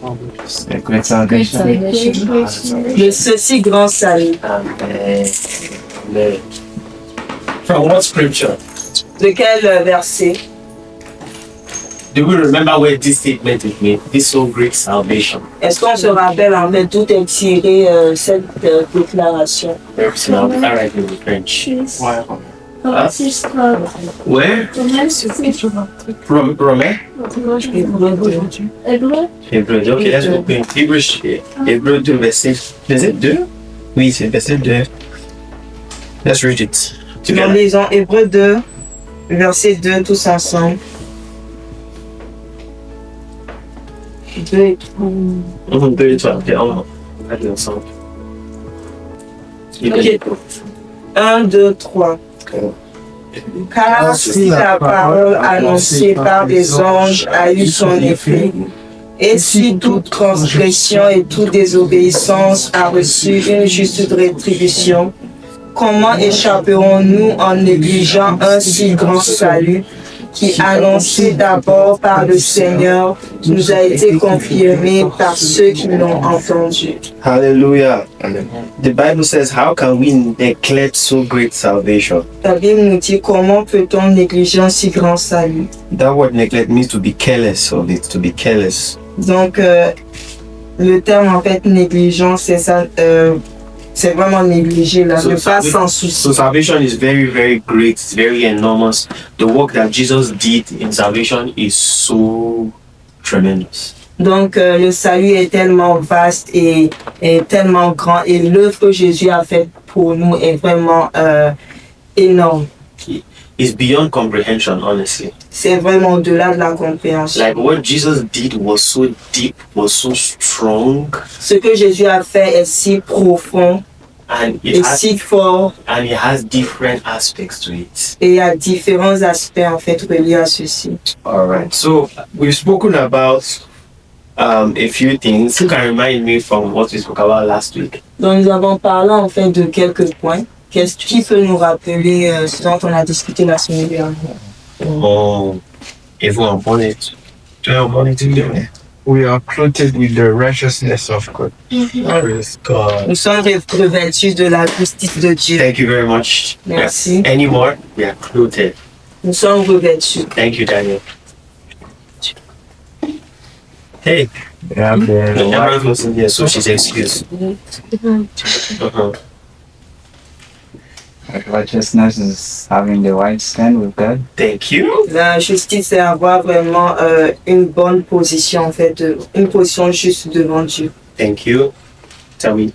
The great salvation. De ceci grand salut. Amen. Amen. From what scripture? De quel verset? Do we remember where this statement is made? This so great salvation. Est-ce qu'on se rappelle en fait d'où est tirée cette déclaration? Perhaps now I write in French. Ouais. Where? From Romain? Hébreu 2. Okay, let's open Hébreu 2, verset 2? Oui, c'est verset 2. Let's read it Nous together. lisons Hébreu 2, verset 2 tous ensemble. 2 et 3. 2 et 3. Ok, on va aller ensemble. Ok. 1, 2, 3. Car si la parole annoncée par des anges a eu son effet, et si toute transgression et toute désobéissance a reçu une juste rétribution, comment échapperons-nous en négligeant un si grand salut qui, annoncé d'abord par le Seigneur, nous a été confirmé par ceux qui l'ont entendu? Hallelujah. The Bible says, how can we neglect so great salvation? La Bible nous dit comment peut-on négliger un si grand salut? That word neglect means to be careless of it, to be careless. Donc, le terme en fait négligence, c'est ça, c'est vraiment négligé là, ne pas s'en soucier. So salvation is very, very great, it's very enormous. The work that Jesus did in salvation is so tremendous. Donc, le salut est tellement vaste et tellement grand, et l'œuvre que Jésus a faite pour nous est vraiment énorme. It's beyond comprehension, honestly. C'est vraiment au-delà de la compréhension. Like what Jesus did was so deep, was so strong, Ce que Jésus a fait est si profond and et si fort, it has different aspects to it. et il y a différents aspects en fait reliés à ceci. All right. So we've spoken about a few things. You can remind me from what we spoke about last week. Donc, nous avons parlé en fait de quelques points. Qu'est-ce qui peut nous rappeler ce dont on a discuté la semaine dernière? Oh, everyone wanted to. We are clothed with the righteousness of God. Praise God. Nous sommes revêtus de la justice de Dieu. Thank you very much. Merci. Any more? We are clothed. Nous sommes revêtus. Thank you, Daniel. Hey, Yeah, the Emma wasn't here, so she's excused. Uh-huh. Righteousness is having the right stand with God. Thank you. La justice, c'est avoir vraiment une bonne position, en fait, une position juste devant Dieu. Thank you. Tell me.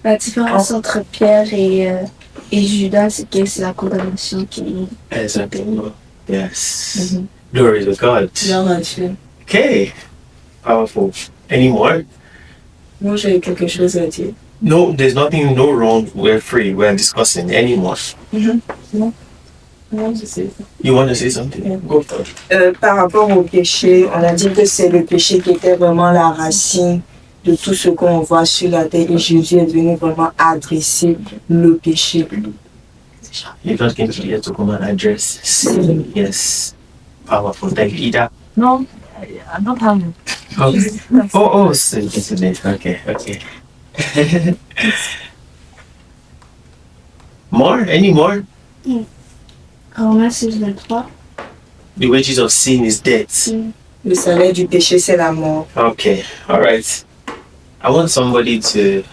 La différence entre Pierre et Judas, c'est que c'est la condamnation qui Exactement. Yes. Glory to God. Gloire à Dieu. Okay. Powerful. Any more? Moi, j'ai quelque chose à dire. No, there's nothing, no wrong. We're free. We're discussing. Any more? Non, je sais. You want to say something? Yeah. Go for it. Par rapport au péché, on a dit que c'est le péché qui était vraiment la racine de tout ce qu'on voit sur la terre, et Jésus est venu vraiment adresser le péché. You just came to here to come and address sin. Yes. Powerful. Thank you, Ida. No, I don't have it. Oh, sin, isn't it? Okay. More? Any more? Romains 6:23. The wages of sin is death. Le salaire du péché, c'est la mort. Okay, all right. I want somebody to.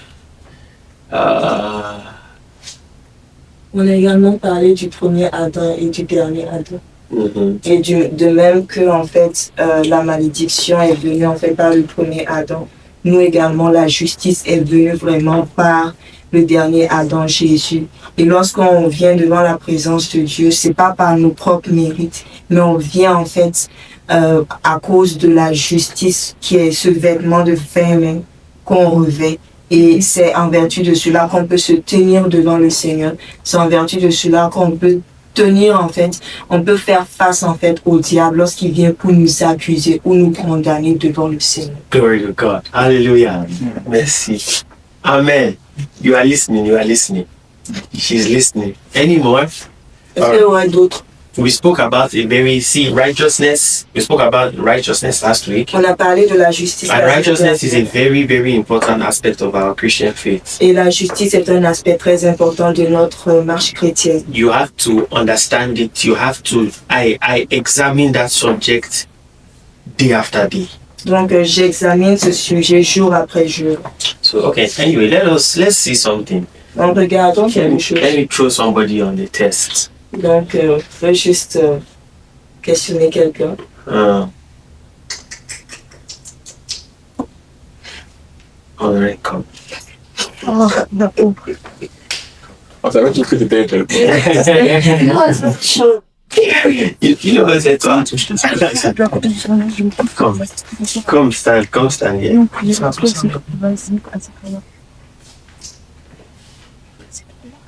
On a également parlé du premier Adam et du dernier Adam. Mhm. Et de même que en fait la malédiction est venue en fait par le premier Adam, nous également la justice est venue vraiment par le dernier Adam, Jésus. Et lorsqu'on vient devant la présence de Dieu, c'est pas par nos propres mérites, mais on vient en fait à cause de la justice qui est ce vêtement de fin qu'on revêt. Et c'est en vertu de cela qu'on peut se tenir devant le Seigneur. C'est en vertu de cela qu'on peut tenir en fait, on peut faire face en fait au diable lorsqu'il vient pour nous accuser ou nous condamner devant le Seigneur. Glory to God. Hallelujah. Merci. Amen. You are listening. She's listening. Any more? Est-ce qu'il y aurait d'autres we spoke about righteousness. We spoke about righteousness last week. On a parlé de la justice. And righteousness is a very, very important aspect of our Christian faith. Et la justice est un aspect très important de notre marche chrétienne. You have to understand it. You have to. I examine that subject day after day. Donc j'examine ce sujet jour après jour. So okay. Anyway, let's see something. Donc regardons quelque chose. Let me throw somebody on the test. Donc je vais juste questionner quelqu'un. Alright, come. Oh, non. Ça va tout que c'était un You know what c'est toi? Come stand here.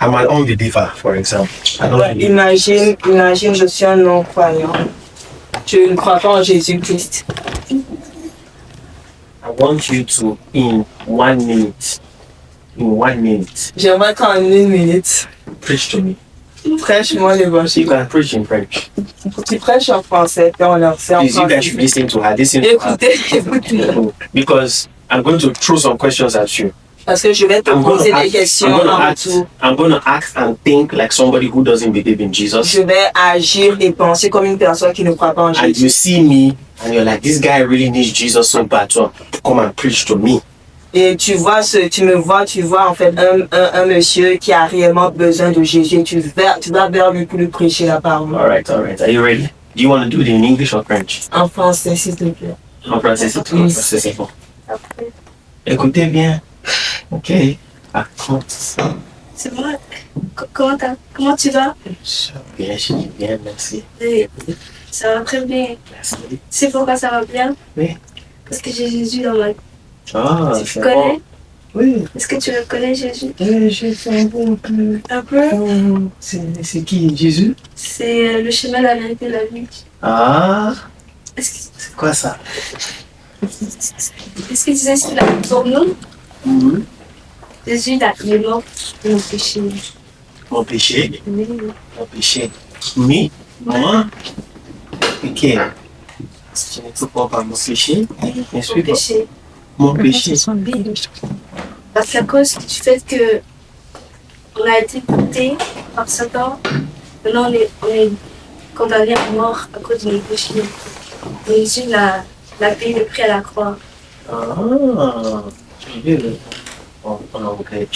I'm an unbeliever, for example. I don't believe. Imagine, je suis un non-croyant. Je ne crois pas en Jésus-Christ. I want you to, in 1 minute, J'aimerais qu'en 1 minute, preach to me. prêche-moi You l'évangile. can preach in French. Tu prêches en français, puis on leur fait en Please, you guys should français. listen to her. Listen to her. Écoutez. Because I'm going to throw some questions at you. Parce que je vais te poser des questions en retour. I'm going to act and think like somebody who doesn't believe in Jesus. Je vais agir et penser comme une personne qui ne croit pas en And you Jésus. see me and you're like, this guy really needs Jesus so bad, so come and preach to me. Et tu vois en fait un monsieur qui a réellement besoin de Jésus. Tu vas vers lui pour lui prêcher la parole. Alright. Are you ready? Do you want to do it in English or French? En français, s'il te plaît. En français, c'est tout. En français, c'est bon. Écoutez bien. Ok. Ah, C'est bon. Comment tu vas? bien, je dis bien, merci. Ça va très bien. Merci. C'est pourquoi ça va bien? Oui. Parce que j'ai Jésus dans ma vie. Ah, Tu c'est le connais? bon. Oui. Est-ce que tu le connais, Jésus? Je sais un peu. Un peu? C'est qui, Jésus? C'est le chemin, la vérité, la vie. Ah, Est-ce c'est quoi ça? que tu sais ce qu'il a fait pour nous? Jésus, il est mort pour nos péchés. Mon péché. Oui. Mon péché. Oui. Moi. Ok. Je ne peux pas mon péché. Je Nos suis pas. péchés. Mon péché. Parce qu'à cause du fait que on a été goûté par Satan, maintenant on est condamné à mort à cause de nos péchés. Jésus l'a payé le prix à la croix. Ah. Je vais en anglais.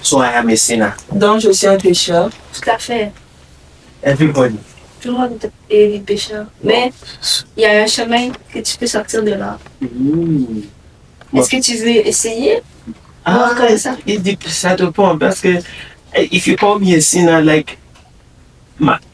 So I am a sinner. Donc, je suis un pécheur. Tout à fait. Everybody. Tout le monde est des pécheurs. Mais il y a un chemin que tu peux sortir de là. Mm. Est-ce que tu veux essayer? Ah, Comment ça? ça dépend parce que if you call me a sinner, like,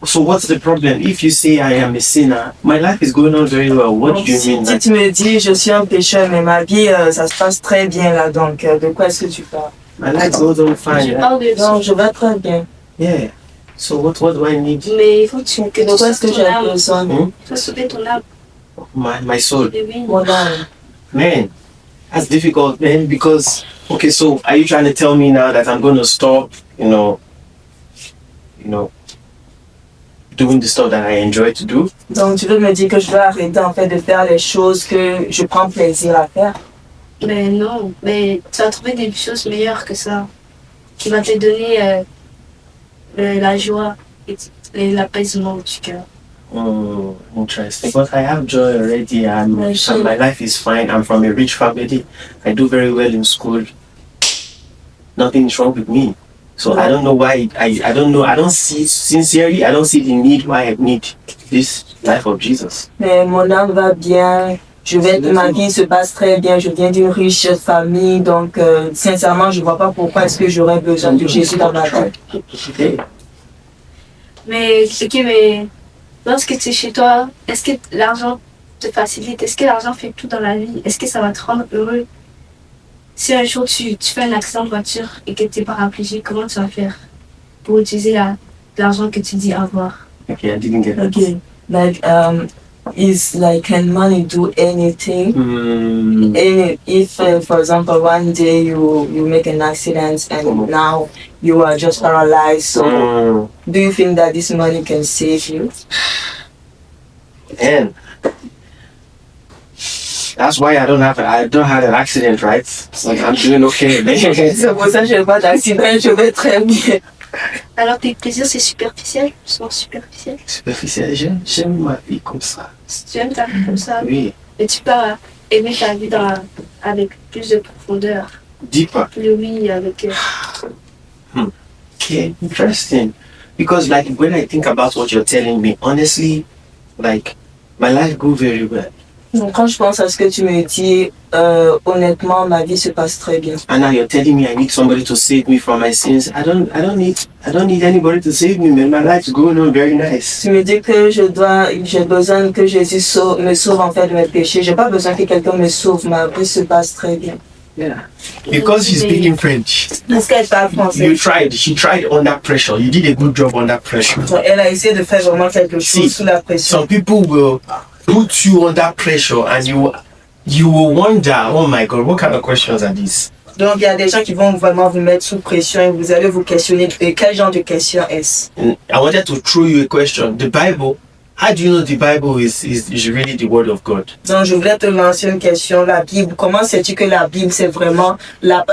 so what's the problem? If you say I am a sinner, my life is going on very well. What do you mean? Si tu me dis je suis un pécheur, mais ma vie, ça se passe très bien là, donc de quoi est-ce que tu parles? My life goes on Je fine. parle de Non, Dieu. je vais très bien. Yeah. So what do I need? Mais il faut que tu De quoi est-ce que sauves ton j'ai âme. besoin? Il faut sauver ton âme. My soul. Et oui. Mon âme. Man, that's difficult, man, because, okay, so are you trying to tell me now that I'm going to stop, you know, doing the stuff that I enjoy to do? Donc, tu veux me dire que je dois arrêter en fait de faire les choses que je prends plaisir à faire? Mais non, mais tu vas trouver des choses meilleures que ça. Qui va te donner la joie et l'apaisement du cœur. Interesting. But I have joy already, and my life is fine. I'm from a rich family. I do very well in school. Nothing is wrong with me. So I don't know why. I don't know. I don't see, sincerely, I don't see the need why I need this life of Jesus. Mais mon âme va bien. Ma vie se passe très bien. Je viens d'une riche famille. Donc, sincèrement, je ne vois pas pourquoi est-ce que j'aurais besoin de Jésus dans ma vie. Okay. Mais, ok, mais lorsque tu es chez toi, est-ce que l'argent te facilite? Est-ce que l'argent fait tout dans la vie? Est-ce que ça va te rendre heureux? Si un jour tu fais un accident de voiture et que tu es paraplégique, comment tu vas faire pour utiliser l'argent que tu dis avoir? Okay, I didn't get it. Okay. Like, is like, can money do anything? And if, for example, one day you make an accident and now you are just paralyzed, so do you think that this money can save you? And that's why I don't have an accident, right? So I'm doing okay. C'est pour ça que je n'ai pas d'accident, je vais très bien. Alors tes plaisirs c'est superficiel, sont superficiels. Superficiel, j'aime ma vie comme ça. Tu aimes ta vie comme ça, Oui. et tu peux aimer ta vie avec plus de profondeur. Deeper. Oui, avec. Okay, interesting. Because like when I think about what you're telling me, honestly, like my life go very well. Donc quand je pense à ce que tu me dis, honnêtement, ma vie se passe très bien. And now you're telling me I need somebody to save me from my sins. I don't need anybody to save me, man. My life's going on very nice. Tu me dis que j'ai besoin que Jésus me sauve en fait de mes péchés. J'ai pas besoin que quelqu'un me sauve. Ma vie se passe très bien. Yeah. Because she's speaking French. Parce qu'elle parle français. She tried under pressure. You did a good job under pressure. Donc, elle a essayé de faire vraiment quelque chose sous la pression. Some people will put you under pressure and you will wonder, oh my God, what kind of questions are these? Donc il y a des gens qui vont vraiment vous mettre sous pression et vous allez vous questionner quel genre de question est-ce? I wanted to throw you a question. The Bible, how do you know the Bible is really the word of God? Donc je voulais te lancer une question. La Bible, comment sais-tu que la Bible c'est vraiment la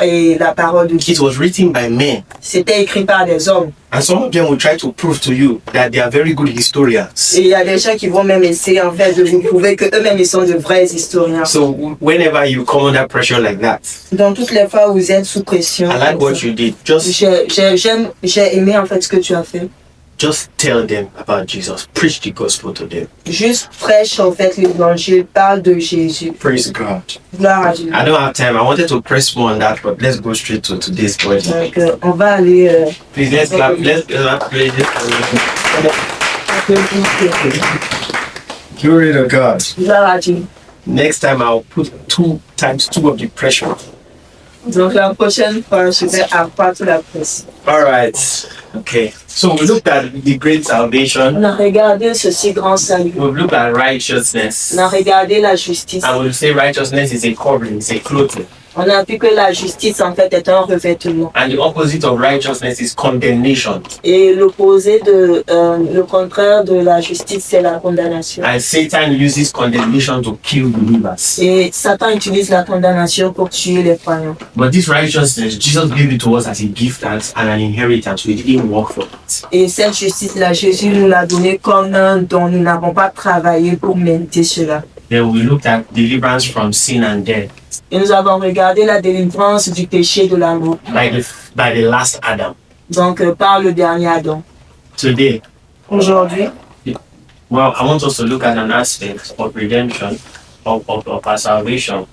parole de Dieu? It was written by men. C'était écrit par des hommes. And some of them will try to prove to you that they are very good historians. Et il y a des gens qui vont même essayer en fait de vous prouver que eux-mêmes ils sont de vrais historiens. So whenever you come under pressure like that, Donc toutes les fois où vous êtes sous pression, I like what you did. j'ai aimé en fait ce que tu as fait. Just tell them about Jesus. Preach the gospel to them. Juste prêche en fait l'évangile, parle de Jésus. Praise God. Gloire à Dieu. I don't have time. I wanted to press more on that, but let's go straight to today's point. Donc on va aller. Please let's clap. Let's play this. Glory to God. Gloire à Dieu. Next time I'll put 2 times 2 of the pressure. Donc la prochaine fois, je vais accroître la pression. All right. Okay. So we looked at the great salvation. On a regardé ce si grand salut. We've looked at righteousness. On a regardé la justice. And we'll say righteousness is a covering, it's a clothing. On a vu que la justice en fait est un revêtement. And the opposite of righteousness is condemnation. Et le contraire de la justice, c'est la condamnation. And Satan uses condemnation to kill believers. Et Satan utilise la condamnation pour tuer les croyants. But this righteousness, Jesus gave it to us as a gift and an inheritance. We didn't work for it. Et cette justice-là, Jésus nous l'a donnée comme un don. Nous n'avons pas travaillé pour mériter cela. Then we looked at deliverance from sin and death. Et nous avons regardé la délivrance du péché de la mort. By the last Adam. Donc par le dernier Adam. Today, Aujourd'hui, well, I want us to look at an aspect of redemption, of our salvation,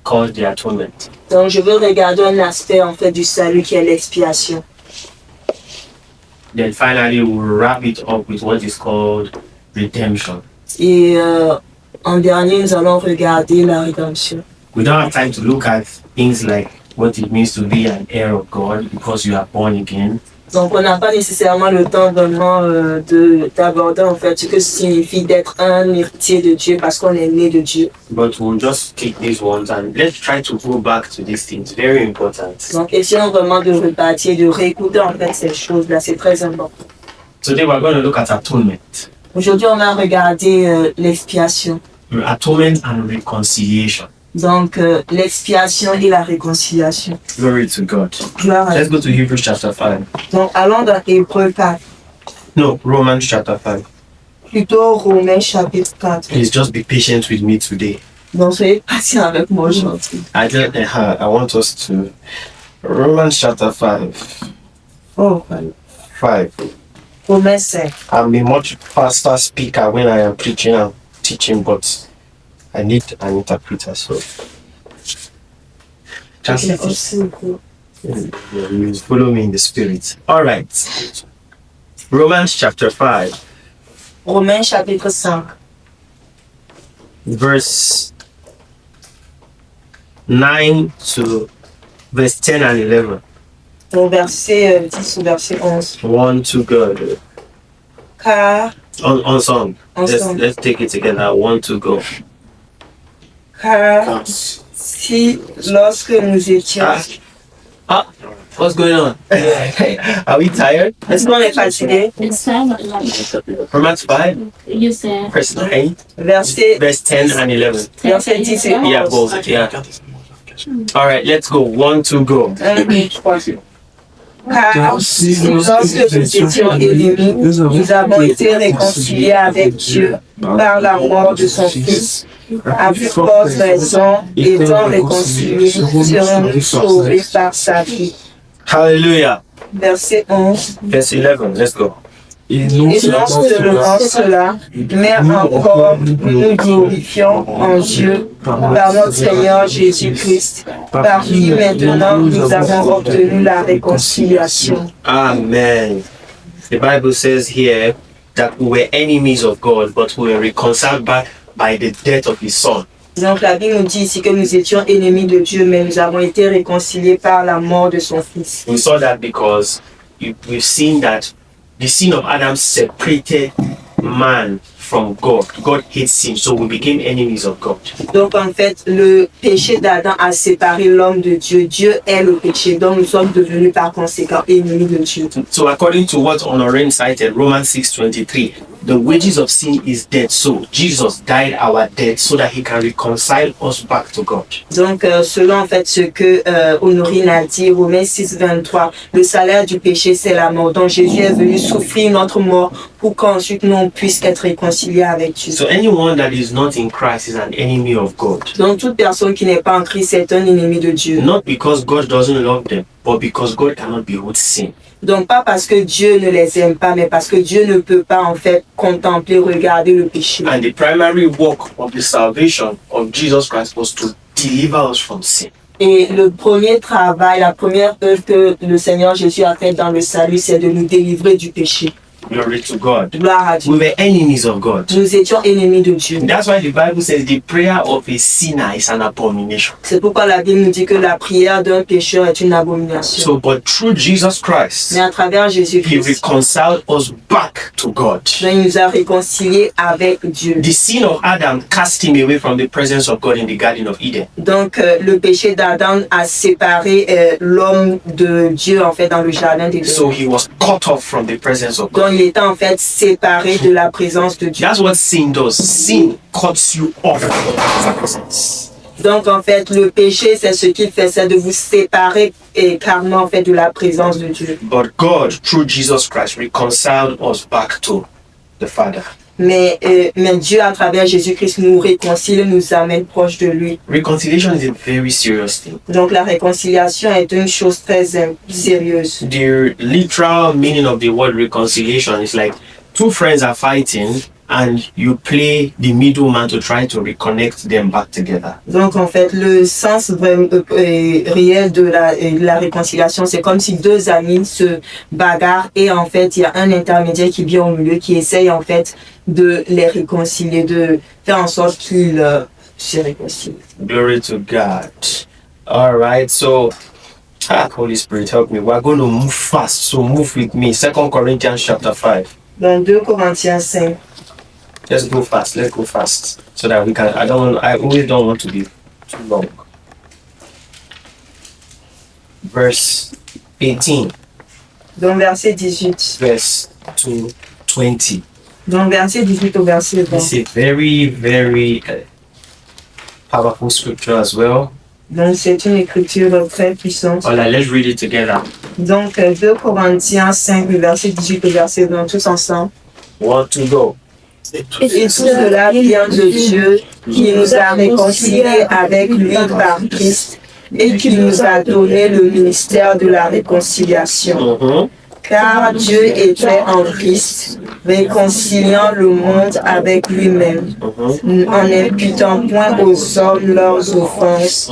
called the atonement. donc je veux regarder un aspect en fait du salut qui est l'expiation. Then finally, we'll wrap it up with what is called redemption. Et en dernier, nous allons regarder la rédemption. We don't have time to look at things like what it means to be an heir of God because you are born again. Donc on n'a pas nécessairement le temps vraiment d'aborder en fait ce que signifie d'être un héritier de Dieu parce qu'on est né de Dieu. But we'll just take these ones and let's try to go back to these things. Very important. Donc essayons vraiment de repartir, de réécouter en fait ces choses-là, c'est très important. Today we're going to look at atonement. Aujourd'hui on va regarder l'expiation. Atonement and reconciliation. Donc l'expiation et la réconciliation. Glory to God. Gloire à Let's Dieu. go to Hebrews chapter 5. Donc allons dans Hébreux 4, No, Romans chapter 5. plutôt Romains chapitre 4. Please just be patient with me today. Donc soyez patient avec moi aujourd'hui. I want us to Romans chapter 5. Oh, voilà. 5. Romains 5. I'm a much faster speaker when I am preaching and teaching, but I need an interpreter, so translate it. You follow me in the spirit. All right. Romans chapter 5, Romains chapitre 5. verse 9 to verse 10 and 11. Au verset 10 au verset 11. 1 to God. Car On song. Ensemble. Let's take it together. 1, 2, go. Car si lorsque nous étions... What's going on? Are we tired? Est-ce qu'on est fatigué? It's 5. Romans 5, You said. verse 9, Verset verse 10 and 11. Verset 10 et 11. Yeah, both. Yeah. All right, let's go. 1, 2, go. 1, 2, 3. Car si lorsque nous étions ennemis, nous avons été réconciliés avec Dieu par la mort de son Fils. À plus forte raison, étant réconciliés, serons-nous sauvés par sa vie. Hallelujah. Verset 11. Verse 11, let's go. Et non Et non seulement cela, mais encore nous glorifions en Dieu par notre Seigneur Jésus-Christ. Par lui maintenant nous avons obtenu la réconciliation. Amen. The Bible says here that we were enemies of God, but we were reconciled back by the death of His Son. Donc la Bible nous dit ici que nous étions ennemis de Dieu, mais nous avons été réconciliés par la mort de son Fils. We saw that because we've seen that the sin of Adam separated man from God. God hates sin, so we became enemies of God. Donc en fait, le péché d'Adam a séparé l'homme de Dieu. Dieu est le péché, donc nous sommes devenus par conséquent ennemis de Dieu. So according to what Honorine cited, Romans 6:23, the wages of sin is death. So Jesus died our death so that He can reconcile us back to God. Donc selon en fait ce que Honorine a dit, Romains 6, 23, le salaire du péché c'est la mort. Donc Jésus est venu souffrir notre mort pour qu'ensuite nous on puisse être réconciliés avec Dieu. So anyone that is not in Christ is an enemy of God. Donc toute personne qui n'est pas en Christ est un ennemi de Dieu. Not because God doesn't love them, but because God cannot behold sin. Donc pas parce que Dieu ne les aime pas, mais parce que Dieu ne peut pas en fait contempler, regarder le péché. And the primary work of the salvation of Jesus Christ was to deliver us from sin. Et le premier travail, la première œuvre que le Seigneur Jésus a faite dans le salut, c'est de nous délivrer du péché. Glory to God. Gloire à Dieu. We were enemies of God. Nous étions ennemis de Dieu. That's why the Bible says the prayer of a sinner is an abomination. C'est pourquoi la Bible nous dit que la prière d'un pécheur est une abomination. So, but through Jesus Christ, Mais à travers He Jésus-Christ, reconciled us back to God. il nous a réconciliés avec Dieu. The sin of Adam cast him away from the presence of God in the Garden of Eden. Donc le péché d'Adam a séparé l'homme de Dieu en fait dans le jardin d'Éden. So he was cut off from the presence of God. Donc il était en fait séparé de la présence de Dieu. That's what sin does. Sin cuts you off from His presence. Donc en fait le péché c'est ce qu'il fait, c'est de vous séparer carrément en fait de la présence de Dieu. But God, through Jesus Christ, reconciled us back to the Father. Mais Dieu à travers Jésus-Christ nous réconcilie, nous amène proche de lui. Reconciliation is a very serious thing. Donc la réconciliation est une chose très sérieuse. The literal meaning of the word reconciliation is like two friends are fighting and you play the middleman to try to reconnect them back together. Donc en fait le sens réel de la réconciliation, c'est comme si deux amis se bagarrent et en fait il y a un intermédiaire qui vient au milieu qui essaye en fait de les réconcilier, de faire en sorte qu'ils se réconcilient. Glory to God. All right, so Holy Spirit, help me. We're going to move fast, so move with me. 2 Corinthians chapter 5. Dans 2 Corinthiens 5. Let's go fast, so that we can. I always don't want to be too long. Verse 18, Donc verset 18. verse to 20. Donc verset 18 au verset 20. It's a very, very powerful scripture as well. Donc c'est une écriture très puissante. All right, let's read it together. Donc 2 Corinthiens 5, verset 18 au verset 20, tous ensemble. 1, 2, go. Et tout cela vient de Dieu qui nous a réconciliés avec lui par Christ et qui nous a donné le ministère de la réconciliation. Car Dieu était en Christ, réconciliant le monde avec lui-même, en n'imputant point aux hommes leurs offenses,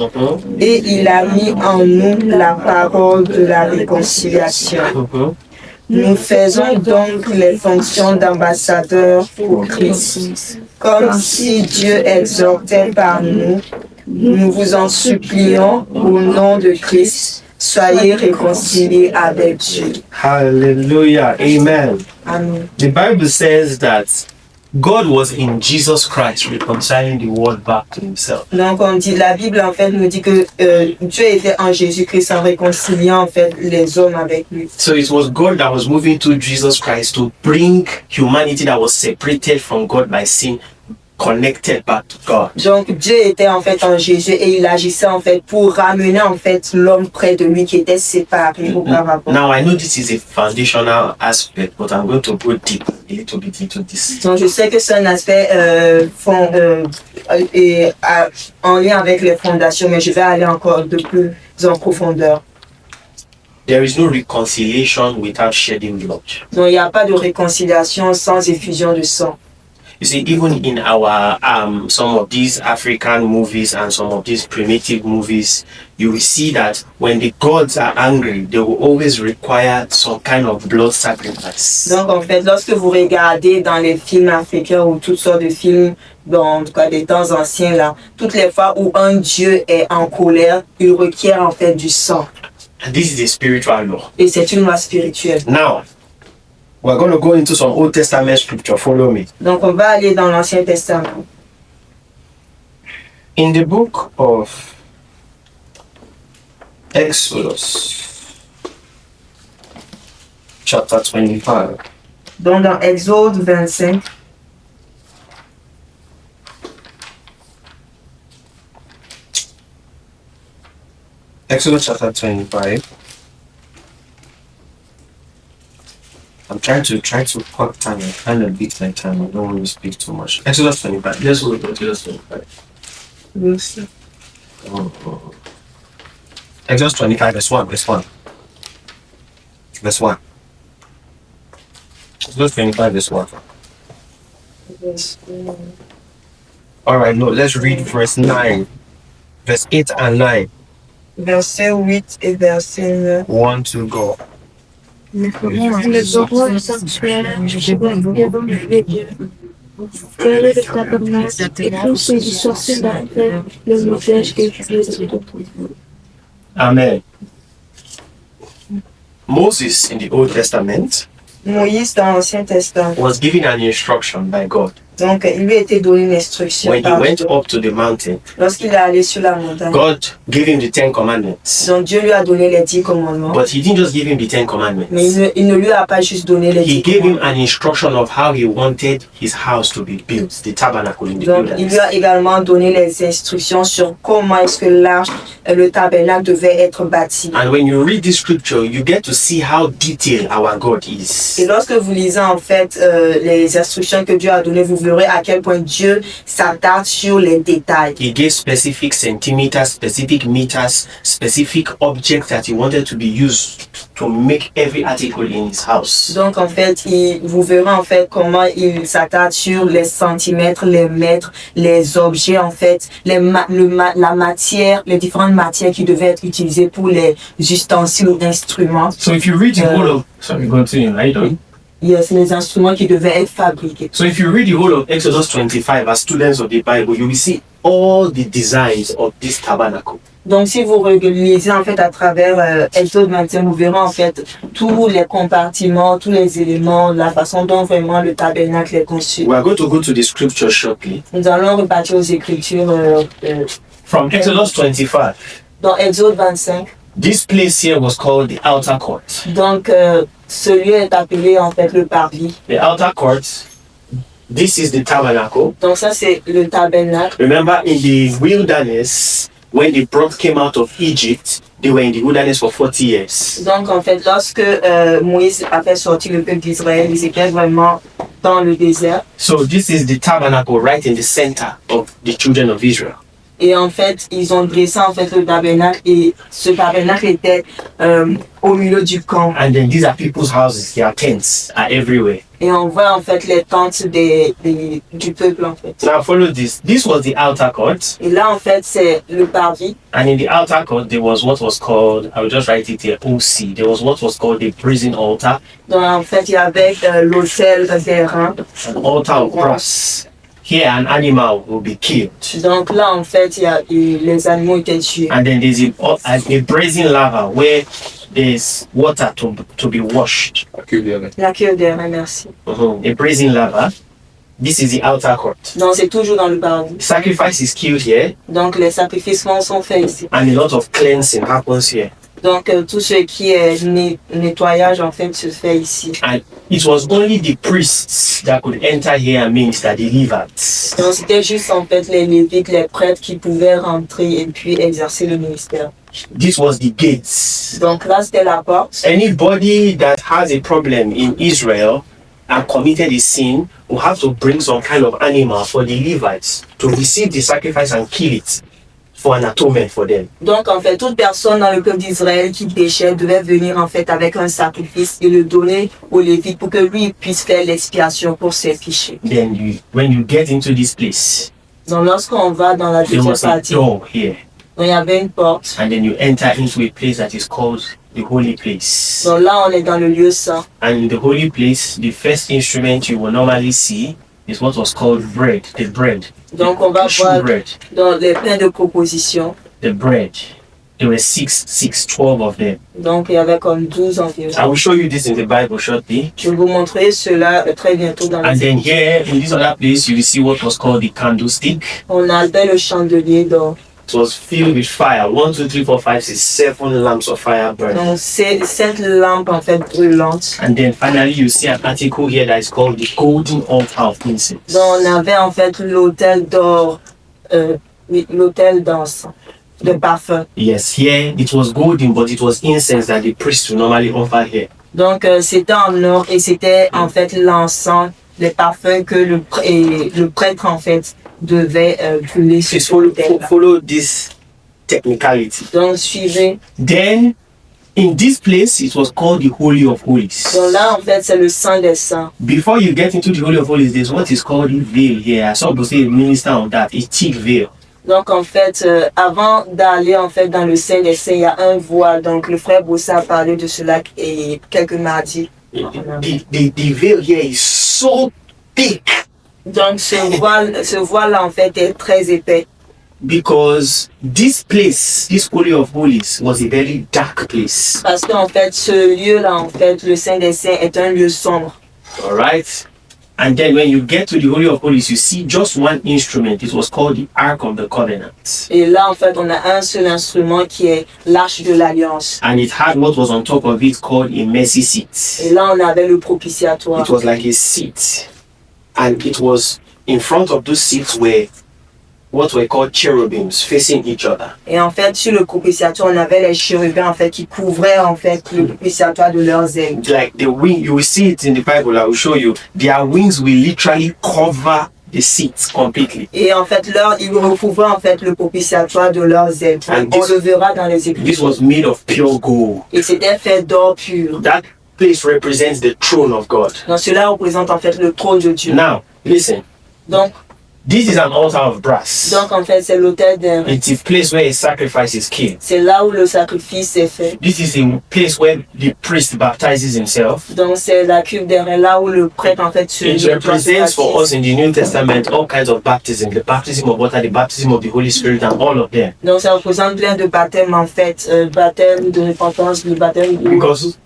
et il a mis en nous la parole de la réconciliation. Nous faisons donc les fonctions d'ambassadeurs pour Christ. Comme si Dieu exhortait par nous, nous vous en supplions au nom de Christ, soyez réconciliés avec Dieu. Hallelujah. Amen. Amen. The Bible says that God was in Jesus Christ reconciling the world back to himself. Donc on dit, la Bible en fait nous dit que Dieu était en Jésus-Christ en réconciliant en fait les hommes avec lui. So it was God that was moving to Jesus Christ to bring humanity that was separated from God by sin connected back to God. Donc Dieu était en fait en Jésus et il agissait en fait pour ramener en fait l'homme près de lui qui était séparé auparavant. Now I know this is a foundational aspect, but I'm going to go deep a little bit into this. Donc je sais que c'est un aspect en lien avec les fondations, mais je vais aller encore de plus en profondeur. There is no reconciliation without shedding blood. Donc il n'y a pas de réconciliation sans effusion de sang. You see, even in our some of these African movies and some of these primitive movies, you will see that when the gods are angry, they will always require some kind of blood sacrifice. Donc en fait, lorsque vous regardez dans les films africains ou toutes sortes de films, en tout cas des temps anciens là, toutes les fois où un dieu est en colère, il requiert en fait du sang. And this is a spiritual law. Et c'est une loi spirituelle. Now, we're going to go into some Old Testament scripture. Follow me. Donc on va aller dans l'Ancien Testament. In the book of Exodus, chapter 25. Donc dans Exode 25. Exodus chapter 25. I'm trying to cut time and kind of beat my time. I don't want to speak too much. Exodus 25. Let's go to Exodus 25. Exodus 25, verse 1. Verse 1. Exodus 25, verse 1. Alright, no, let's read verse 9. Verse 8 and 9. Verset 8 et verset 9. 1, 2, go. Le bureau du sanctuaire, le tabernacle et tous ceux qui sortent d'affaire, le modèle que je veux. Amen. Moses in the Old Testament Moïse dans l'Ancien Testament. was given an instruction by God. Donc il lui a été donné une instruction When he par went Dieu. up to the mountain, Lorsqu'il est allé sur la montagne. God gave him the 10 commandments. Donc Dieu lui a donné les 10 commandements. But he didn't just give him the 10 Mais commandments. il ne lui a pas juste donné les He 10 gave him commandements. an instruction of how he wanted his house to be built, the tabernacle in the Donc il lui wilderness. a également donné les instructions sur comment est-ce que l'arche, le tabernacle devait être bâti. And when you read this scripture, you get to see how detailed our God is. Et lorsque vous lisez en fait les instructions que Dieu a données, vous verrez à quel point Dieu s'attarde sur les détails. He gave specific centimeters, specific meters, specific objects that he wanted to be used to make every article in his house. Donc en fait, vous verrez en fait comment il s'attarde sur les centimètres, les mètres, les objets en fait, la matière, les différentes matières qui devaient être utilisées pour les ustensiles ou instruments. So if you read the whole of, sorry, continue, are you done? Yes, les instruments qui devaient être fabriqués. So if you read the whole of Exodus 25 as students of the Bible, you will see all the designs of this tabernacle. Donc si vous lisez en fait à travers Exode 21, vous verrez en fait tous les compartiments, tous les éléments, la façon dont vraiment le tabernacle est conçu. We are going to go to the scripture shortly. Nous allons repartir aux Écritures From Exodus 25, dans Exode 25. this place here was called the outer court. Donc ce lieu est appelé en fait le parvis. The outer court, this is the tabernacle. Donc ça c'est le tabernacle. Remember in the wilderness, when they came out of Egypt, they were in the wilderness for 40 years. Donc en fait lorsque Moïse a fait sortir le peuple d'Israël, ils étaient vraiment dans le désert. So this is the tabernacle right in the center of the children of Israel. Et en fait, ils ont dressé en fait le tabernacle et ce tabernacle était au milieu du camp. And then these are people's houses, their tents are everywhere. Et on voit en fait les tentes du peuple en fait. Now follow this. This was the outer court. Et là en fait c'est le parvis. And in the outer court, there was what was called, I will just write it here, OC. There was what was called the brazen altar, Donc en fait il y avait l'autel des reins, an altar of brass. here an animal will be killed. Donc là, en fait, les animaux étaient tués. And then there's a brazen lava where there's water to be washed. La queue derrière, merci. A brazen lava. This is the outer court. Donc c'est toujours dans le paradis. Sacrifice is killed here, Donc les sacrifices sont faits ici. and a lot of cleansing happens here. Donc tout ce qui est nettoyage en fait se fait ici. And it was only the priests that could enter here and minister, the Levites. Donc c'était juste en fait les lévites, les prêtres qui pouvaient rentrer et puis exercer le ministère. This was the gates. Donc là c'était la porte. Anybody that has a problem in Israel and committed a sin will have to bring some kind of animal for the Levites to receive the sacrifice and kill it for an atonement for them. Donc en fait toute personne dans le peuple d'Israël qui péchait devait venir en fait avec un sacrifice et le donner aux lévites pour que lui puisse faire l'expiation pour ses péchés. Then when you get into this place, Donc lorsqu'on va dans la there deuxième was a partie, door here, donc il y avait une porte. and then you enter into a place that is called the holy place. Donc là on est dans le lieu saint. And in the holy place, the first instrument you will normally see is what was called bread, the bread. Donc on va The voir bread, dans les pains de proposition. the bread. There were 12 of them. Donc il y avait comme 12 environ. I will show you this in the Bible shortly. Je vais vous montrer cela très bientôt dans And la then here, in this other place, you will see what was called the candlestick. On avait le chandelier d'or. It was filled with fire. 1, 2, 3, 4, 5, 6, 7 lamps of fire burning. Donc c'est cette lampe en fait brûlante. And then finally, you see an article here that is called the golden altar of incense. Donc on avait en fait l'autel d'or, oui, l'autel d'encens, de parfum. Yes, here it was golden, but it was incense that the priest would normally offer here. Donc c'était en or et c'était en fait l'encens, les parfums que le prêtre en fait devait brûler sur Please ce autel-là. follow this technicality. Donc suivez. Then, in this place, it was called the Holy of Holies. Donc là en fait c'est le sang des saints. Before you get into the Holy of Holies, there's what is called a veil here. I saw people say minister on that, a thick veil. Donc en fait, avant d'aller en fait dans le Saint des Saints, il y a un voile. Donc le frère Bossa a parlé de cela et quelques mardis. The veil here is so thick Donc ce voile-là en fait est très épais. because this place, this Holy of Holies, was a very dark place. Parce qu'en fait, ce lieu-là, en fait, le Saint des Saints est un lieu sombre. All right. And then when you get to the Holy of Holies, you see just one instrument. It was called the Ark of the Covenant. Et là, en fait, on a un seul instrument qui est l'arche de l'Alliance. And it had what was on top of it called a mercy seat. Et là, on avait le propitiatoire. It was like a seat. And it was in front of those seats were what were called cherubims facing each other. Et en fait, sur le propitiatoire, on avait les chérubins en fait qui couvraient en fait le propitiatoire de leurs ailes. Like the wing, you will see it in the Bible, I will show you. Their wings will literally cover the seats completely. Et en fait, ils recouvraient en fait le propitiatoire de leurs ailes. And On le verra dans les This Écritures. was made of pure gold. Et c'était fait d'or pur. That place represents the throne of God. Donc cela représente en fait le trône de Dieu. Now, listen. Donc This is an altar of brass. en fait, c'est l'autel d'un. It's a place where a sacrifice is killed. C'est là où le sacrifice est fait. This is a place where the priest baptizes himself. Donc c'est la cuve derrière là où le prêtre en fait se It represents for us in the New Testament all kinds of baptism, the baptism of water, the baptism of the Holy Spirit, and all of them. Donc ça représente plein de baptêmes en fait, baptême de repentance, le baptême de...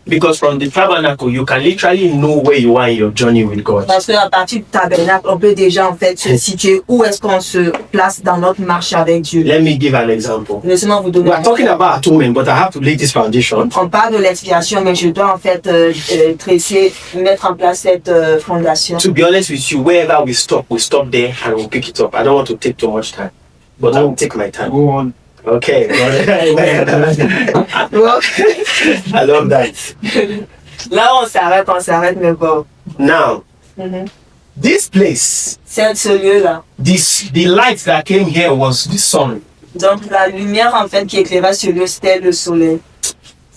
Because from the tabernacle you can literally know where you are in your journey with God. Parce qu'à partir du tabernacle, on peut déjà en fait se situer où est-ce qu'on se place dans notre marche avec Dieu. Let me give an example. Laissez-moi vous donner We are talking about atonement, but I have to lay this foundation. On parle de l'expiation, mais je dois en fait mettre en place cette fondation. To be honest with you, wherever we stop there and we'll pick it up. I don't want to take too much time, but I will take my time. Go on. Okay. I love that. Là, on s'arrête, mais bon. Now, this place, Ce lieu-là. the light that came here was the sun. Donc, la lumière, en fait, qui éclairait ce lieu, c'était le soleil.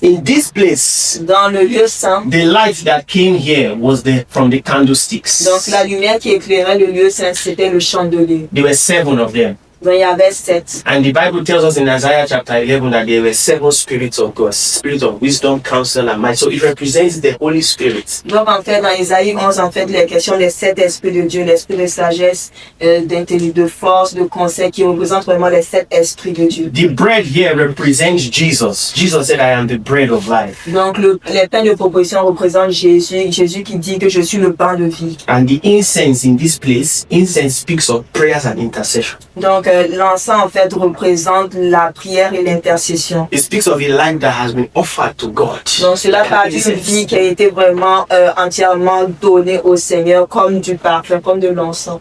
In this place, Dans le lieu saint, the light that came here was from the candlesticks. donc la lumière qui éclairait le lieu saint, c'était le chandelier. There were 7 of them. Donc il y avait 7. And the Bible tells us in Isaiah chapter 11 that there were 7 spirits of God, spirit of wisdom, counsel, and might. So it represents the Holy Spirit. Donc en fait, dans Isaïe 11, en fait, les questions des 7 esprits de Dieu, l'esprit de sagesse, d'intelligence, de force, de conseil, qui représentent vraiment les 7 esprits de Dieu. The bread here represents Jesus. Jesus said, I am the bread of life. Donc les pains de proposition représentent Jésus, Jésus qui dit que je suis le pain de vie. And the incense in this place, incense speaks of prayers and intercession. Donc l'encens en fait représente la prière et l'intercession. It speaks of a life that has been offered to God. Donc cela parle d'une vie qui a été vraiment entièrement donnée au Seigneur comme du parfum, comme de l'encens.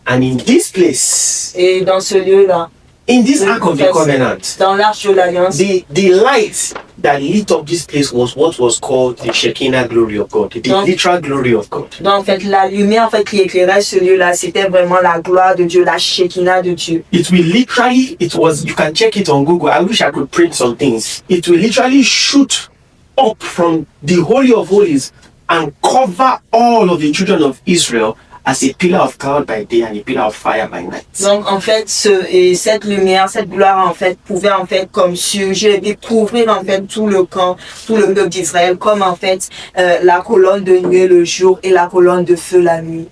And in this place, Et dans ce lieu-là, in this Ark of the Covenant, dans l'arche de l'Alliance, the light that lit up this place was what was called the Shekinah glory of God, the literal glory of God. donc en fait la lumière en fait qui éclairait ce lieu-là, c'était vraiment la gloire de Dieu, la Shekinah de Dieu. It will literally, you can check it on Google. I wish I could print some things. It will literally shoot up from the Holy of Holies and cover all of the children of Israel as a pillar of cloud by day and a pillar of fire by night. Donc en fait cette lumière, cette gloire en fait pouvait en fait comme surgir et couvrir en fait tout le camp, tout le peuple d'Israël, comme en fait la colonne de nuée le jour et la colonne de feu la nuit.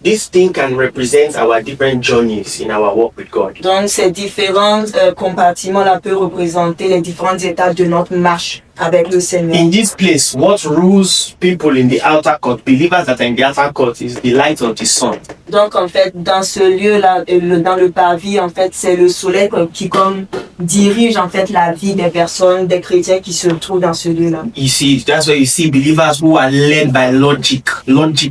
This thing can represent our different journeys in our walk with God. Donc ces différents compartiments là peuvent représenter les différentes étapes de notre marche avec le Seigneur. In this place, what rules people in the outer court, believers that are in the outer court, is the light of the sun. Donc en fait dans ce lieu là, dans le parvis en fait c'est le soleil qui comme dirige en fait la vie des personnes, des chrétiens qui se trouvent dans ce lieu là. You see, that's why you see believers who are led by logic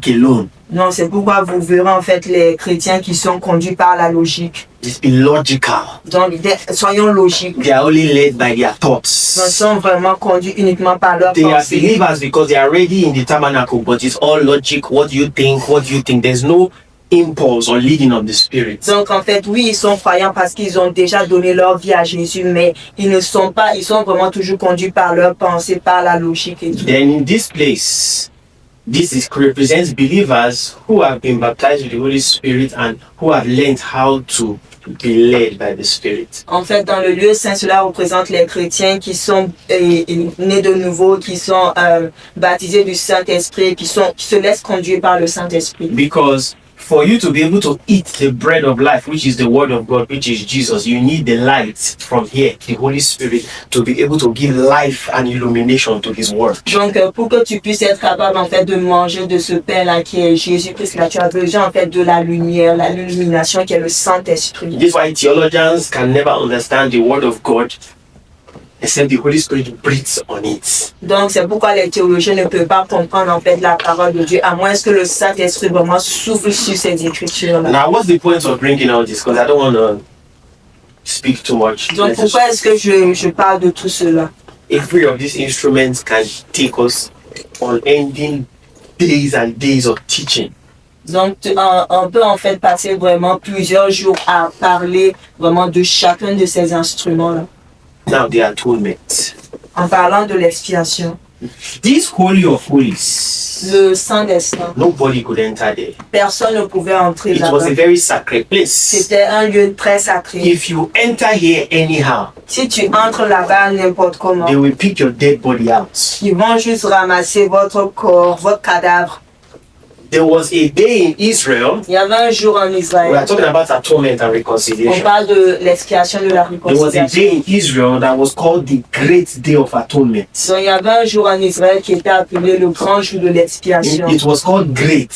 alone. Non, c'est pourquoi vous verrez en fait les chrétiens qui sont conduits par la logique. It's illogical. Donc, soyons logiques. They are only led by their thoughts. Ils sont vraiment conduits uniquement par leurs They are pensées. believers because they are already in the tabernacle, but it's all logic. What do you think? What do you think? There's no impulse or leading of the Spirit. Donc en fait, oui, ils sont croyants parce qu'ils ont déjà donné leur vie à Jésus, mais ils sont vraiment toujours conduits par leurs pensées, par la logique et tout. Then in this place, represents believers who have been baptized with the Holy Spirit and who have learned how to be led by the Spirit. En fait, dans le lieu saint, cela représente les chrétiens qui sont nés de nouveau, qui sont baptisés du Saint-Esprit, qui se laissent conduire par le Saint-Esprit. Because for you to be able to eat the bread of life, which is the word of God, which is Jesus, you need the light from here, the Holy Spirit, to be able to give life and illumination to His word. Donc, pour que tu puisses être capable, en fait, de manger de ce pain-là qui est Jésus-Christ, là, tu as besoin, en fait, de la lumière, l'illumination qui est le Saint-Esprit. This is why theologians can never understand the word of God except the Holy Spirit breathes on it. Donc, c'est pourquoi les théologiens ne peuvent pas comprendre, en fait, la parole de Dieu, à moins que le Saint-Esprit vraiment souffle sur ces écritures-là. Now, what's the point of bringing all this? Because I don't want to speak too much. Donc, pourquoi est-ce que je parle de tout cela? Every of these instruments can take us on ending days and days of teaching. Donc, on peut en fait passer vraiment plusieurs jours à parler vraiment de chacun de ces instruments-là. Now, the atonement. En parlant de l'expiation, This Holy of Holies, le Saint des Saints, nobody could enter there. personne ne pouvait entrer It was a là-bas. very sacred place. C'était un lieu très sacré. If you enter here anyhow, Si tu entres là-bas n'importe comment, they will pick your dead body out. ils vont juste ramasser votre corps, votre cadavre. There was a day in Israel. Il y avait un jour en We are Israël, talking about atonement and on reconciliation. parle de l'expiation de la There was a réconciliation. day in Israel that was called the Great Day of Atonement. Donc, il y avait un jour en Israël qui était appelé le grand jour de l'expiation. It was called great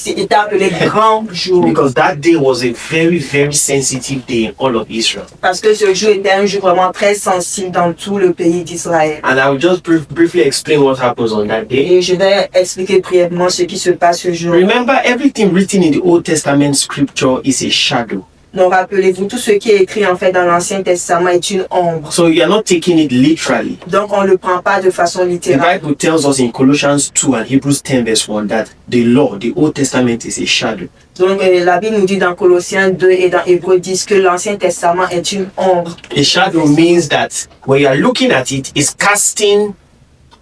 Il était appelé grand jour. because that day was a very, very sensitive day in all of Israel. Parce que ce jour était un jour vraiment très sensible dans tout le pays d'Israël. And I will just briefly explain what happens on that day. Et je vais expliquer brièvement ce qui se passe ce jour. Remember, everything written in the Old Testament scripture is a shadow. Donc rappelez-vous, tout ce qui est écrit en fait dans l'Ancien Testament est une ombre. So you are not taking it literally. Donc on ne le prend pas de façon The littérale. Bible tells us in Colossians 2 and Hebrews 10 verse 1 that the law, the Old Testament, is a shadow. Donc la Bible nous dit dans Colossiens 2 et dans Hébreux 10 que l'Ancien Testament est une ombre. A shadow means that when you are looking at it, it's casting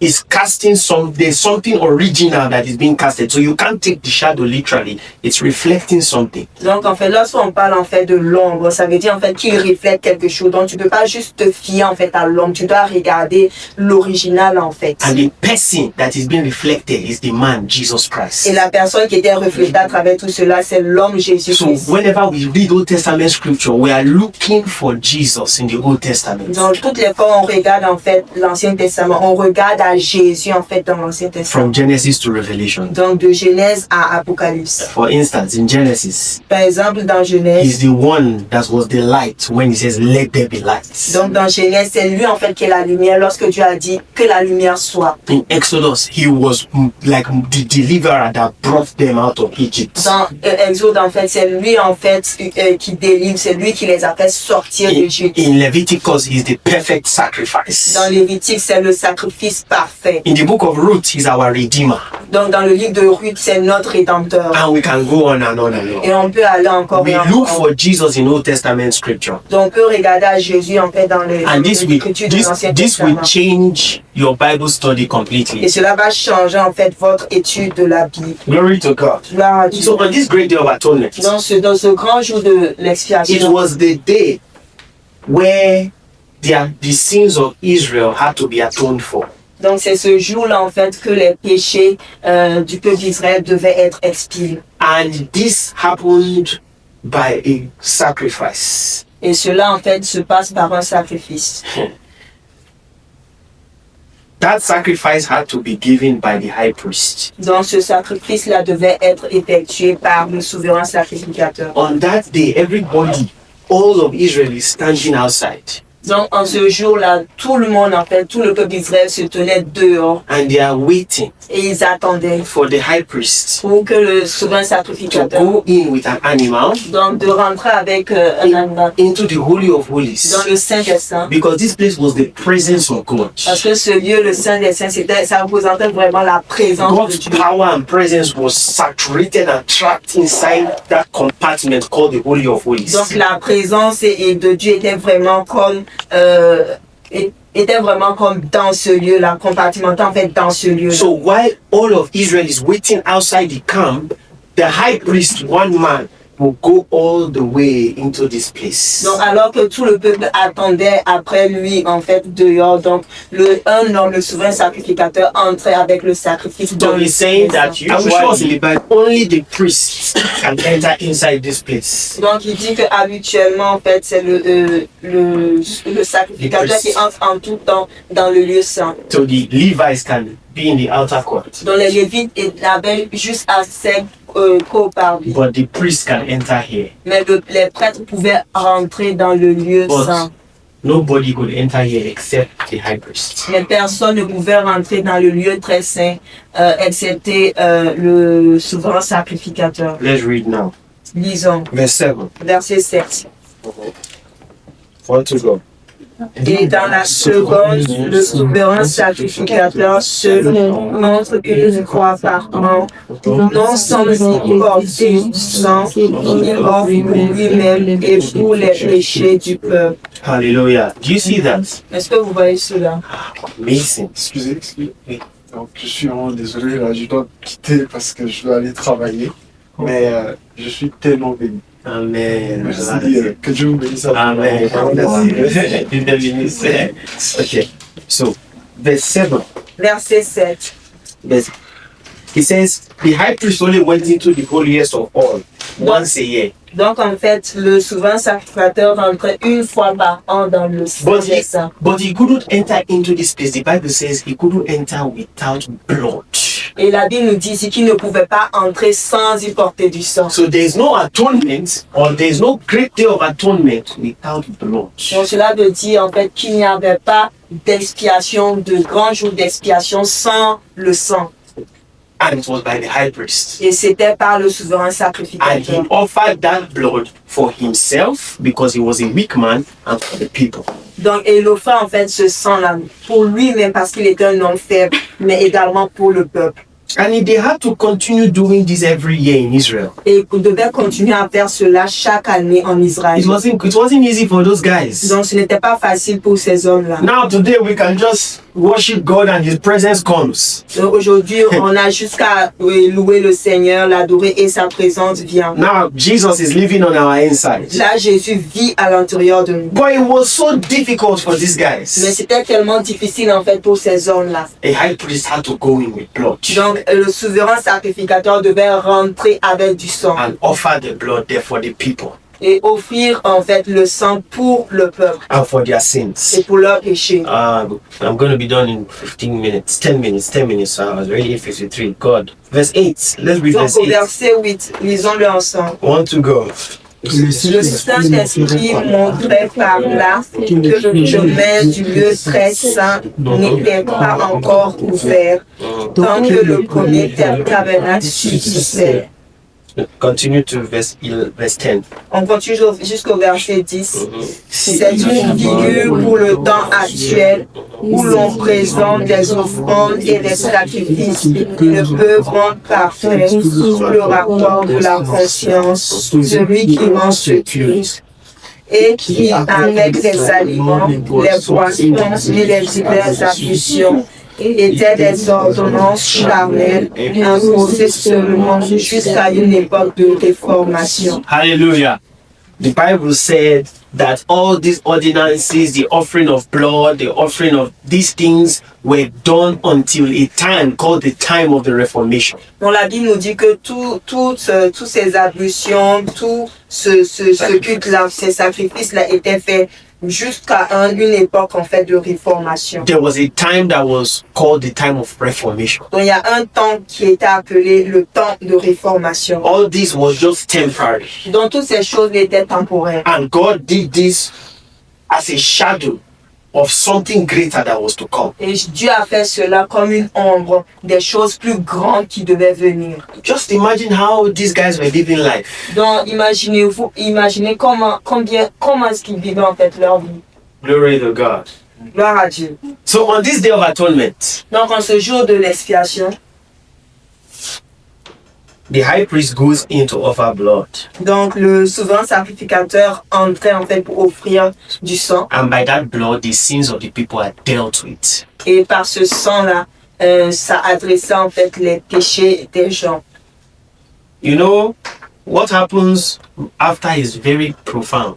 is casting there's something original that is being casted. So you can't take the shadow literally. It's reflecting something. Donc en fait, lorsqu'on parle en fait de l'ombre, ça veut dire en fait qu'il reflète quelque chose. Donc tu peux pas juste te fier en fait à l'ombre, tu dois regarder l'original en fait. And the person that is being reflected is the man, Jesus Christ. Et la personne qui était reflétée à travers tout cela, c'est l'homme Jésus-Christ. So whenever we read Old Testament scripture, we are looking for Jesus in the Old Testament. Donc toutes les fois on regarde en fait l'Ancien Testament, on regarde à Jésus en fait dans l'Ancien Testament. From Genesis to Revelation. Donc de Genèse à Apocalypse. For instance, in Genesis, Par exemple dans Genèse, he's the one that was the light when he says, let there be light. donc dans Genèse, c'est lui en fait qui est la lumière lorsque Dieu a dit que la lumière soit. In Exodus, he was like the deliverer that brought them out of Egypt. Dans Exode en fait, c'est lui en fait qui délivre, c'est lui qui les a fait sortir d'Égypte. In Leviticus, he's the perfect sacrifice. Dans Lévitique, c'est le sacrifice parfait. In the book of Ruth, he's our redeemer. Donc dans le livre de Ruth, c'est notre rédempteur. And we can go on and on and on. Et on peut aller encore We et look encore. for Jesus in Old Testament scripture. Donc on peut regarder à Jésus en fait dans And this will, l'écriture de l'Ancien this will Testament. change your Bible study Et completely. cela va changer en fait votre étude de la Bible. Glory to God. Gloire à Dieu. So on this great day of atonement, Dans ce grand jour de it l'expiation, was the day where the sins of Israel had to be atoned for. donc c'est ce jour-là en fait que les péchés du peuple d'Israël devaient être expiés. And this happened by a sacrifice. Et cela en fait se passe par un sacrifice. That sacrifice had to be given by the high priest. Donc ce sacrifice-là devait être effectué par le souverain sacrificateur. On that day, everybody, all of Israel is standing outside. Donc en ce jour-là, tout le monde en fait, tout le peuple d'Israël se tenait dehors And they are waiting et ils attendaient for the high priest pour que le souverain to sacrificateur go in with an animal donc de rentrer avec un animal into the Holy of Holies. dans le Saint des Saints. Because this place was the presence of God. Parce que ce lieu, le Saint des Saints, ça représentait vraiment la présence de God's Dieu. power and presence was saturated and trapped inside that compartment called the Holy of Holies. Donc la présence et de Dieu était vraiment comme dans ce lieu, là, compartimenté en fait dans ce lieu. So while all of Israel is waiting outside the camp, the high priest, one man, will go all the way into this place. Donc alors que tout le peuple attendait après lui en fait dehors, donc un homme, le souverain sacrificateur, entrait avec le sacrifice dans So le he's saying Saint. that usually only the priests can enter inside this place. Donc il dit que habituellement en fait c'est le sacrificateur qui entre en tout temps dans le lieu saint. So the Levites can be in the outer court, Donc les Lévites avaient juste assez qu'au parvis. but the priests can enter here. Mais les prêtres pouvaient rentrer dans le lieu But saint. nobody could enter here except the high priest. Mais personne ne pouvait rentrer dans le lieu très saint, excepté le souverain sacrificateur. Let's read now. Lisons, Verse 7. verset 7. For to go. Et dans la seconde, le souverain sacrificateur seul montre qu'il croit par an, non sans y porter du sang, qu'il offre pour lui-même et pour les péchés du peuple. Hallelujah. Do you see that? Est-ce que vous voyez cela? Amazing. Excusez. Donc, je suis vraiment désolé, là, je dois quitter parce que je dois aller travailler. Mais je suis tellement béni. Amen. Merci, que Dieu vous bénisse. Amen. Okay. So, verse 7. Verset 7. He says, the high priest only went into the holiest of all once a year. Donc en fait, le souverain sacrificateur rentrait une fois par an dans le Saint des Saints. But he couldn't enter into this place. The Bible says he couldn't enter without blood. Et la Bible nous dit ici qu'il ne pouvait pas entrer sans y porter du sang. So there is no atonement, or there is no great day of atonement without blood. Donc cela veut dire en fait qu'il n'y avait pas d'expiation, de grand jour d'expiation sans le sang. And it was by the high priest. Et c'était par le souverain And he sacrificateur. offered that blood for himself because he was a weak man and for the people. Donc il offrait en fait ce sang-là pour lui-même parce qu'il était un homme faible, mais également pour le peuple. And they had to continue doing this every year in Israel. Et ils devaient continuer à faire cela chaque année en Israël. It wasn't easy for those guys. Donc ce n'était pas facile pour ces hommes-là. Now today we can just worship God and His presence comes. Donc aujourd'hui, on a jusqu'à louer le Seigneur, l'adorer et sa présence vient. Now Jesus is living on our inside. Là, Jésus vit à l'intérieur de nous. But it was so difficult for these Mais guys. c'était tellement difficile en fait pour ces hommes-là. A high priest had to go in with blood Donc le souverain sacrificateur devait rentrer avec du sang and offer the blood there for the people et offrir en fait le sang pour le peuple and for their et sins. pour leurs péchés. I'm going to be done in 10 minutes. So I was already in 53. God. Verse 8. Let's read Donc verse au 8. verset 8, lisons-le ensemble. 1 to go. Le Saint-Esprit montrait par là que le chemin du lieu très saint n'était pas encore ouvert tant que le premier tabernacle subsistait. Continue to verse 10. On continue jusqu'au verset 10. C'est une figure pour le temps actuel où l'on présente des offrandes et des sacrifices qui ne peuvent rendre parfait sous le rapport de la conscience, celui qui mange ce culte et qui, avec les aliments, les boissons et les diverses ablutions, étaient des ordonnances charnelles imposées seulement jusqu'à une époque de réformation. Hallelujah. The Bible said that all these ordinances, the offering of blood, the offering of these things were done until a time called the time of the Reformation. Donc la Bible nous dit que toutes ces ablutions, tout ce culte-là, ces sacrifices-là étaient faits jusqu'à une époque en fait de réformation. There was a time that was called the time of Reformation. Donc il y a un temps qui était appelé le temps de réformation. All this was just temporary. Donc toutes ces choses étaient temporaires. And God did this as a shadow of something greater that was to come. Et Dieu a fait cela comme une ombre des choses plus grandes qui devaient venir. Just imagine how these guys were living life. Donc imaginez comment est-ce qu'ils vivaient en fait leur vie. Glory to God. Gloire à Dieu. So on this day of atonement, Donc en ce jour de l'expiation, the high priest goes in to offer blood. donc le souverain sacrificateur entrait en fait pour offrir du sang. And by that blood, the sins of the people are dealt with. Et par ce sang-là, ça adressait en fait les péchés des gens. You know, what happens after is very profound.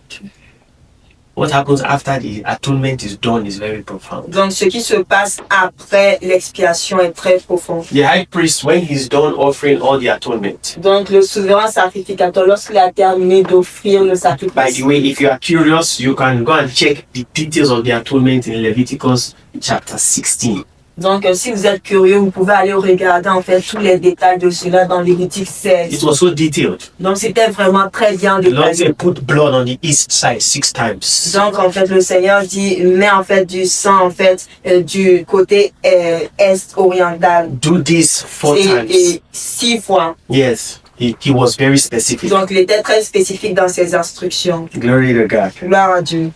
What happens after the atonement is done is very profound. Donc ce qui se passe après l'expiation est très profond. The high priest, when he's done offering all the atonement, Donc le souverain sacrificateur, lorsqu'il a terminé d'offrir le by sacrifice, the way, if you are curious, you can go and check the details of the atonement in Leviticus chapter 16. donc si vous êtes curieux, vous pouvez aller regarder en fait tous les détails de cela dans Lévitique It 16. was so detailed. Donc c'était vraiment très bien The Lord détaillé. said, put blood on the east side 6 times. Donc en fait le Seigneur dit, met en fait du sang en fait du côté est oriental Do this 4 et times. 6 fois. Yes, he was very specific. Donc il était très spécifique dans ses instructions. Glory to God. Gloire à Dieu.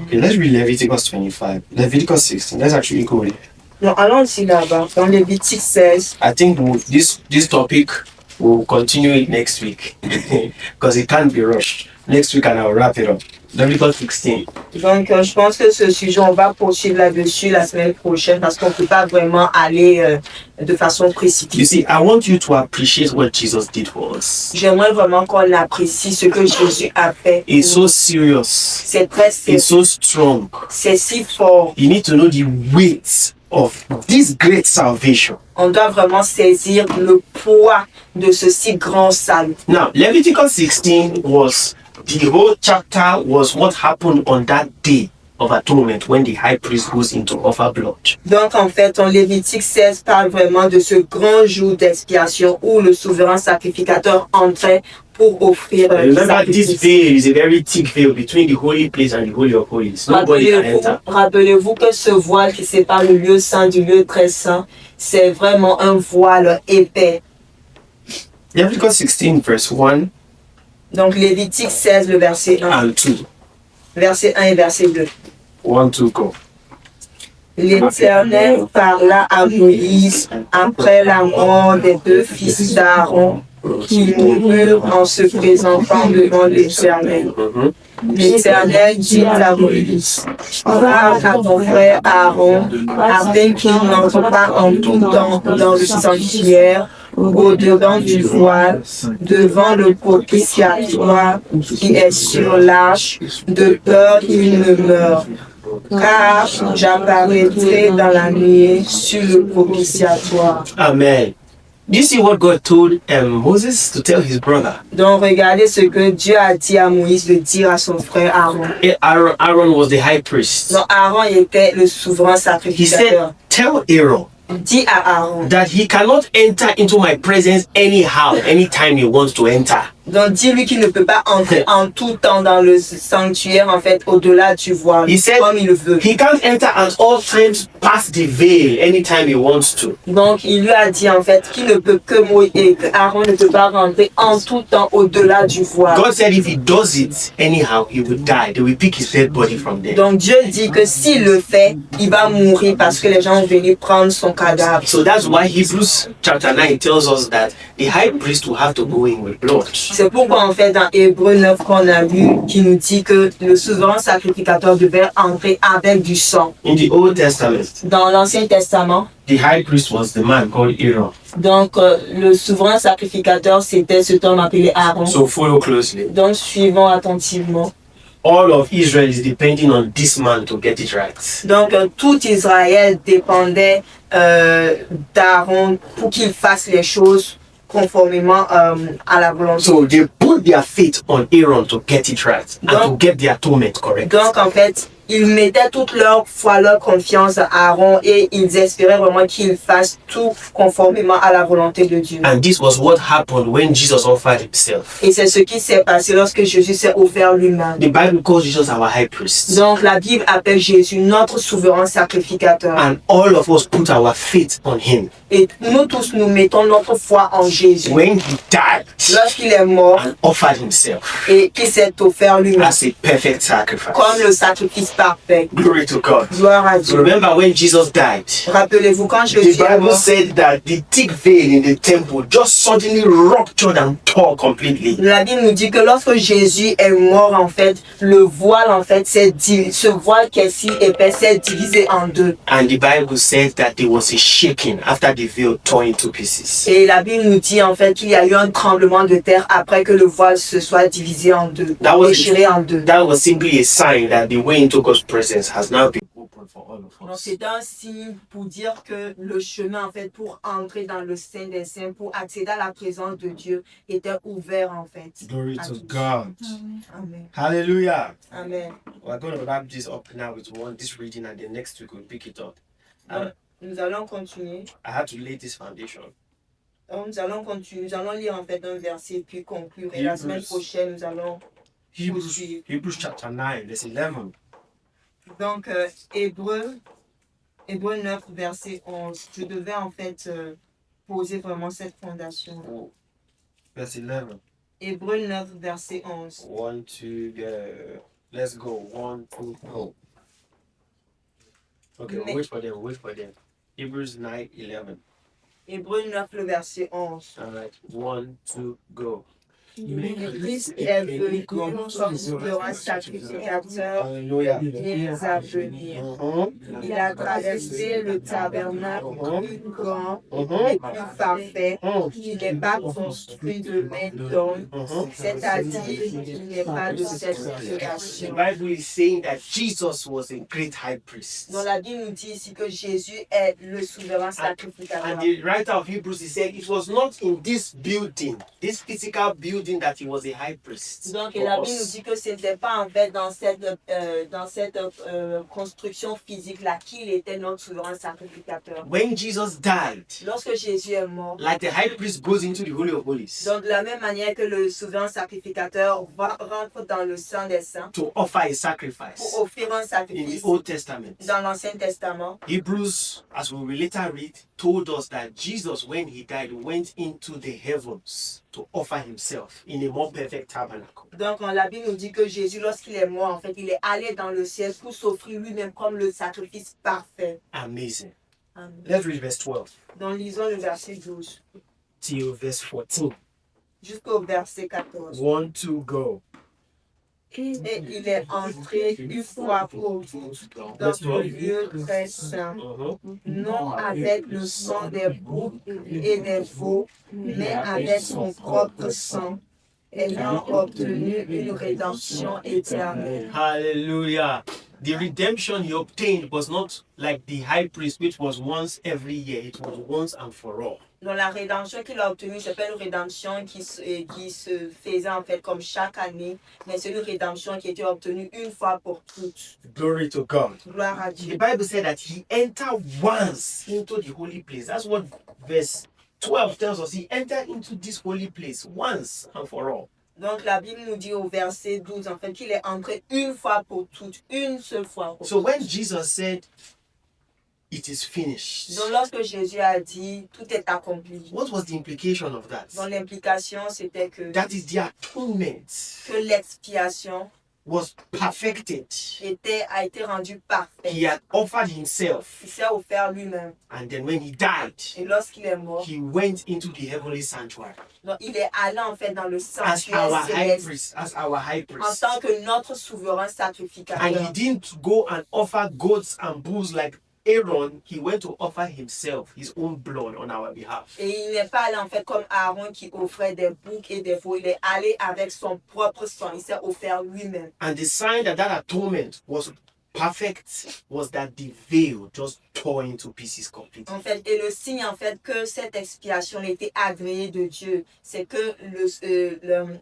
Okay, let's read Leviticus 25. Leviticus 16. Let's actually go there. Donc allons-y là-bas, dans Lévitique 16. I think this topic we'll continue it next week because it can't be rushed. Next week and I'll wrap it up. Leviticus 16. Donc je pense que ce sujet, on va poursuivre là-dessus la semaine prochaine parce qu'on ne peut pas vraiment aller de façon You précipitée. see, I want you to appreciate what Jesus did for us. J'aimerais vraiment qu'on apprécie ce que Jésus a fait. It's so serious. C'est très It's sérieux, so strong. c'est si fort. You need to know the weight of this great salvation. On doit vraiment saisir le poids de ce si grand salut. Now, Leviticus 16 was the whole chapter was what happened on that day of atonement when the high priest goes in to offer blood. Donc en fait, en Lévitique 16 parle vraiment de ce grand jour d'expiation où le souverain sacrificateur entrait pour offrir le Remember, this sacrifice. veil is a very thick veil between the holy place and the holy of holies. Nobody can enter. Rappelez-vous que ce voile qui sépare le lieu saint du lieu très saint, c'est vraiment un voile épais. Leviticus 16 verse 1 Donc Lévitique 16, le verset 1. and 2. Verset 1 et verset 2. 1, 2, go. L'Éternel parla à Moïse après la mort des 2 fils d'Aaron qui moururent en se présentant devant l'Éternel. L'Éternel dit à Moïse, parle à ton frère Aaron afin qu'il n'entre pas en tout temps dans le sanctuaire au-devant du voile, devant le propitiatoire qui est sur l'arche, de peur qu'il ne meure. Car j'apparaîtrai dans la nuée sur le propitiatoire. Amen. Do you see what God told Moses to tell his brother? Donc regardez ce que Dieu a dit à Moïse de dire à son frère Aaron. Aaron was the high priest. Donc Aaron était le souverain He said, sacrificateur. tell Aaron Dit à Aaron. that he cannot enter into my presence anyhow, anytime he wants to enter. Donc dis-lui qu'il ne peut pas entrer en tout temps dans le sanctuaire, en fait, au-delà du voile, He said comme il le veut. he can't enter at all times past the veil anytime he wants to. Donc il lui a dit en fait qu'il ne peut que Aaron ne peut pas rentrer en tout temps au-delà du voile. God said if he does it anyhow, he will die. They will pick his dead body from there. Donc Dieu dit que s'il le fait, il va mourir parce que les gens vont venir prendre son cadavre. So that's why Hebrews chapter 9 tells us that the high priest will have to go in with blood. C'est pourquoi en fait dans Hébreux 9 qu'on a lu qui nous dit que le souverain sacrificateur devait entrer avec du sang. In the Old Testament, Dans l'Ancien Testament, the high priest was the man called Aaron. donc le souverain sacrificateur c'était cet homme appelé Aaron. So follow closely. Donc suivons attentivement. All of Israel is depending on this man to get it right. Donc tout Israël dépendait d'Aaron pour qu'il fasse les choses conformément à la volonté. So they put their faith on Aaron to get it right and to get the atonement correct. Donc en fait, ils mettaient toute leur foi, leur confiance à Aaron et ils espéraient vraiment qu'il fasse tout conformément à la volonté de Dieu. And this was what happened when Jesus offered himself. Et c'est ce qui s'est passé lorsque Jésus s'est offert lui-même. The Bible calls Jesus our high priest. Donc la Bible appelle Jésus notre souverain sacrificateur. And all of us put our faith on him. Et nous tous, nous mettons notre foi en Jésus. When he died Lorsqu'il est mort and offered himself et qu'il s'est offert lui-même as a perfect sacrifice. comme le sacrifice parfait. Glory to God. Gloire à So Dieu. remember when Jesus died, Rappelez-vous quand the Jésus est Bible mort, said that the thick veil in the temple just suddenly ruptured and tore completely. la Bible nous dit que lorsque Jésus est mort, en fait, le voile, en fait, ce voile qui est si épais s'est divisé en deux. And the Bible said that there was a shaking after the veil tore into pieces. Et la Bible nous dit, en fait, qu'il y a eu un tremblement de terre après que le voile se soit divisé en deux, déchiré en deux. That was simply a sign that the way into God's presence has now been open for all of Donc us. c'est un signe pour dire que le chemin, en fait, pour entrer dans le Saint des Saints, pour accéder à la présence de Dieu, était ouvert, en fait. Glory à to tous. God. Amen. Hallelujah. Amen. We're going to wrap this up now with this reading, and then next week we'll pick it up. Donc, nous allons continuer. I had to lay this foundation. Donc, nous allons continuer. Nous allons lire, en fait, un verset, puis conclure. Et la semaine Hebrews. prochaine, nous allons poursuivre. Hebrews chapter 9, verse 11. Donc, Hébreux 9, verset 11. Je devais, en fait, poser vraiment cette fondation. Oh, verse 11. Hébreux 9, verset 11. 1, 2, go. Let's go. 1, 2, go. Okay, Mais- wait for them. Hebrews 9, 11. Hébreux 9, le verset 11. All right, 1, 2, go. Mais Christ est venu comme souverain sacrificateur Hallelujah. des à venir. Il a traversé le tabernacle plus grand et plus parfait, qui n'est pas construit de main d'homme, c'est-à-dire qu'il n'est pas de cette The création. Bible is saying that Jesus was a great high priest. Donc la Bible nous dit ici que Jésus est le souverain sacrificateur. And the writer of Hebrews, he said it was not in this building, this physical building, that he was a high priest. Donc for la Bible nous us. dit que ce n'était pas en fait dans cette construction physique là qu'il était notre souverain sacrificateur. When Jesus died, Lorsque Jésus est mort, like the high priest goes into the Holy of Holies donc de la même manière que le souverain sacrificateur rentre dans le sang des saints to offer a pour sacrifice offrir un in the sacrifice Old Testament. dans l'Ancien Testament, Hebrews, as we will later read, told us that Jesus, when he died, went into the heavens. to offer himself in a more perfect tabernacle. Donc, la Bible nous dit que Jésus, lorsqu'il est mort, en fait, il est allé dans le ciel pour s'offrir lui-même comme le sacrifice parfait. Amazing. Amen. Let's read verse 12 Donc, lisons le verset 12 till verse 14. jusqu'au verset 14. 1, 2, go. Et il est entré une fois pour toutes dans le lieu très saint, non avec le sang des boucs et des veaux, mais avec son propre sang, ayant obtenu une rédemption éternelle. Hallelujah. The redemption he obtained was not like the high priest, which was once every year. It was once and for all. Donc la rédemption qu'il a obtenue, c'est pas une rédemption qui se faisait en fait comme chaque année, mais c'est une rédemption qui était obtenue une fois pour toutes. Glory to God. Gloire à The Dieu. Bible said that he entered once into the holy place. That's what verse 12 tells us. He entered into this holy place once and for all. Donc la Bible nous dit au verset 12 en fait qu'il est entré une fois pour toutes, une seule fois pour So when Jesus said, it is finished, Donc lorsque Jésus a dit tout est accompli, what was the implication of that? donc l'implication c'était que That is the atonement l'expiation was perfected. a été rendue He parfaite. had offered himself, Il s'est offert lui-même. and then when he died, Et lorsqu'il est mort, he went into the heavenly sanctuary donc il est allé en fait dans le as sanctuaire our high céleste priest, as our high en priest. tant que notre souverain And he sacrificateur. didn't go and offer goats and bulls like Aaron. He went to offer himself, his own blood on our behalf. Et il n'est pas allé en fait comme Aaron qui offrait des boucs et des veaux. Il est allé avec son propre sang. Il s'est offert lui-même. And the sign that that atonement was perfect was that the veil just tore into pieces completely. En fait, et le signe en fait que cette expiation a été agréée de Dieu, c'est que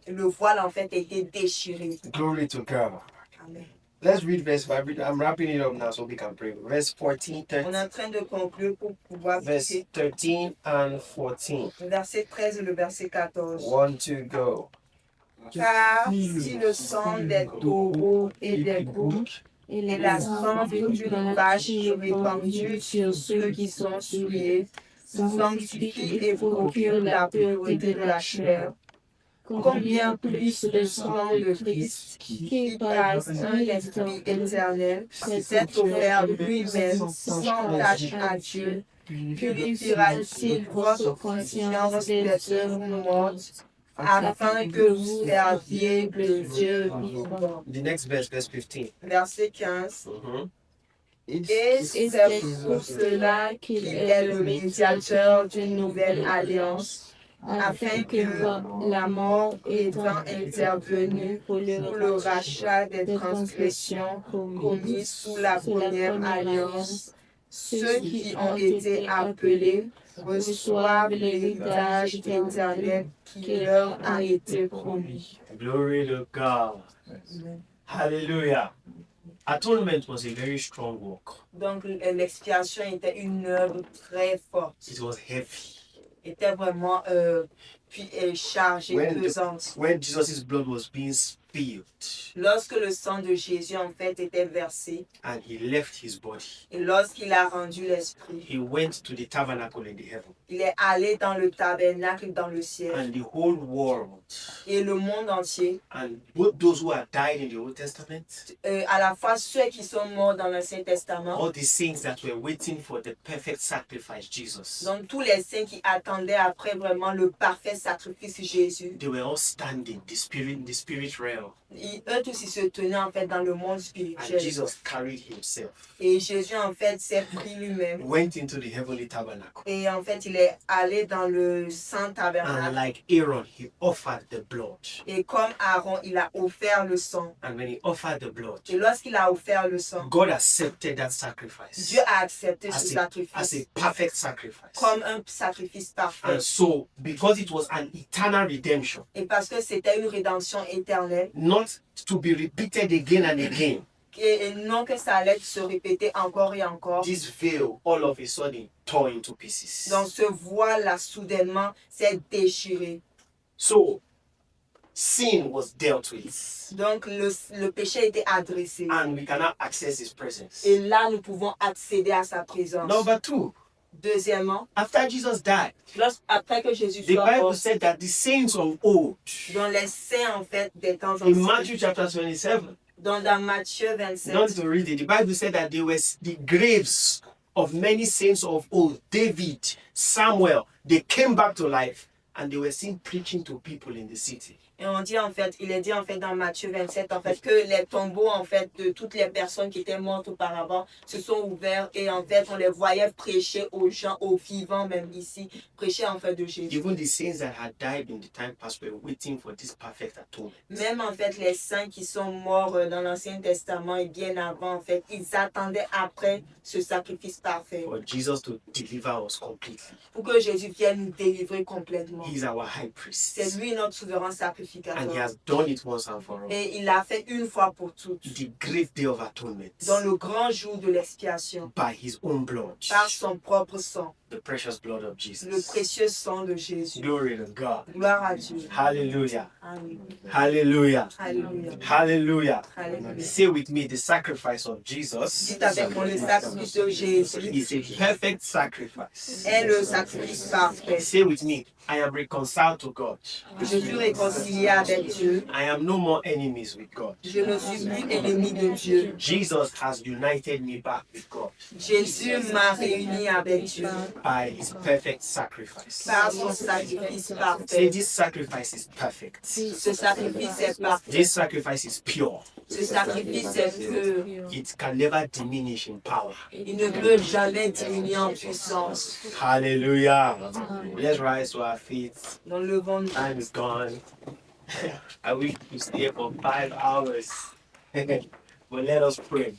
le voile en fait a été déchiré. Glory to God. Amen. Let's read verse 5. I'm wrapping it up now so we can pray. Verse 14, On est en train de conclure pour pouvoir verse prier. 13 and 14. Le verset 13 et le verset 14. 1, 2, go. Car si le sang des taureaux et des boucs et la sang d'une vache répandue sur ceux qui sont souillés sanctifie et procure la pureté de la chair, combien plus le sang de Christ, qui par un esprit éternel s'est offert lui-même sans tache à Dieu, purifiera-t-il votre conscience des œuvres mortes, afin que vous serviez le Dieu vivant. The next verse, verse 15. Verset 15. Et Et c'est pour cela qu'il est le médiateur d'une nouvelle alliance, afin que la mort étant intervenue pour le rachat des transgressions commises sous la première alliance, ceux qui ont été appelés reçoivent l'héritage éternel qui leur a été promis. Glory to God. Hallelujah. Atonement was a very strong work. Donc l'expiation était une œuvre très forte, It was heavy. était vraiment chargée, pesante. When Jesus' blood was being spilled Lorsque le sang de Jésus en fait était versé and he left his body, et lorsqu'il a rendu l'esprit, he went to the tabernacle in the heaven. il est allé dans le tabernacle dans le ciel And the whole world, et le monde entier, and both those who had died in the Old Testament, à la fois ceux qui sont morts dans l'Ancien Testament, all the saints that were waiting for the perfect sacrifice, Jesus, donc tous les saints qui attendaient après vraiment le parfait sacrifice Jésus, they were all standing, the spirit realm. eux tous ils se tenaient en fait dans le monde And spirituel. Jesus carried himself, Et Jésus en fait s'est pris lui-même went into the heavenly tabernacle. et en fait il est allé dans le saint And tabernacle. like Aaron, he offered the blood. Et comme Aaron, il a offert le sang. And when he offered the blood, Et lorsqu'il a offert le sang, God accepted that sacrifice Dieu a accepté ce as sacrifice a perfect sacrifice. comme un sacrifice parfait. And so, because it was an eternal redemption, Et parce que c'était une rédemption éternelle, not to be repeated again and again, et non que ça allait se répéter encore et encore. this veil all of a sudden tore into pieces. Donc ce voile-là, soudainement, s'est déchiré. So, sin was dealt with, Donc le péché a été adressé. and we cannot access his presence. Et là, nous pouvons accéder à sa présence. Number two, Deuxièmement, after Jesus died, après que Jésus the soit Bible mort, said that the saints of old, dans les saints en fait des temps in anciens, Matthew chapter 27, dans Matthieu you don't 27, need to read it. The Bible said that they were the graves of many saints of old, David, Samuel, they came back to life and they were seen preaching to people in the city. et on dit en fait, il est dit en fait dans Matthieu 27 en fait que les tombeaux en fait de toutes les personnes qui étaient mortes auparavant se sont ouverts et en fait on les voyait prêcher aux gens, aux vivants même ici, prêcher en fait de Jésus. Even the saints that had died in the time past were waiting for this perfect atonement. Même en fait les saints qui sont morts dans l'Ancien Testament et bien avant en fait, ils attendaient après ce sacrifice parfait For Jesus to deliver us completely. pour que Jésus vienne nous délivrer complètement. He is our high priest. C'est lui notre souverain And he sacrificateur. has done it once and for all. Et il l'a fait une fois pour toutes, The great day of atonement. dans le grand jour de l'expiation, By his own blood. par son propre sang, The precious blood of le Jesus. précieux sang de Jésus. Glory to God. Gloire à Dieu. Hallelujah. Amen. Hallelujah. Alléluia. Hallelujah. Alléluia. Say with me, the sacrifice of Jesus Dites avec moi, le sacrifice de Jésus is a perfect sacrifice. est le sacrifice parfait. Say with me, I am reconciled to God. Je suis réconcilié avec Dieu. I am no more enemies with God. Je ne suis plus ennemi de Dieu. Jesus has united me back with God Jésus m'a réuni avec Dieu by his perfect sacrifice. par son sacrifice Say parfait. this sacrifice is perfect. Ce sacrifice est parfait. This sacrifice is pure. Ce sacrifice est pur. It can never diminish in power. Il ne peut jamais diminuer en puissance. Hallelujah. Let's rise to our feet. Dans le vent, Time is gone. I wish to stay for 5 hours. But let us pray.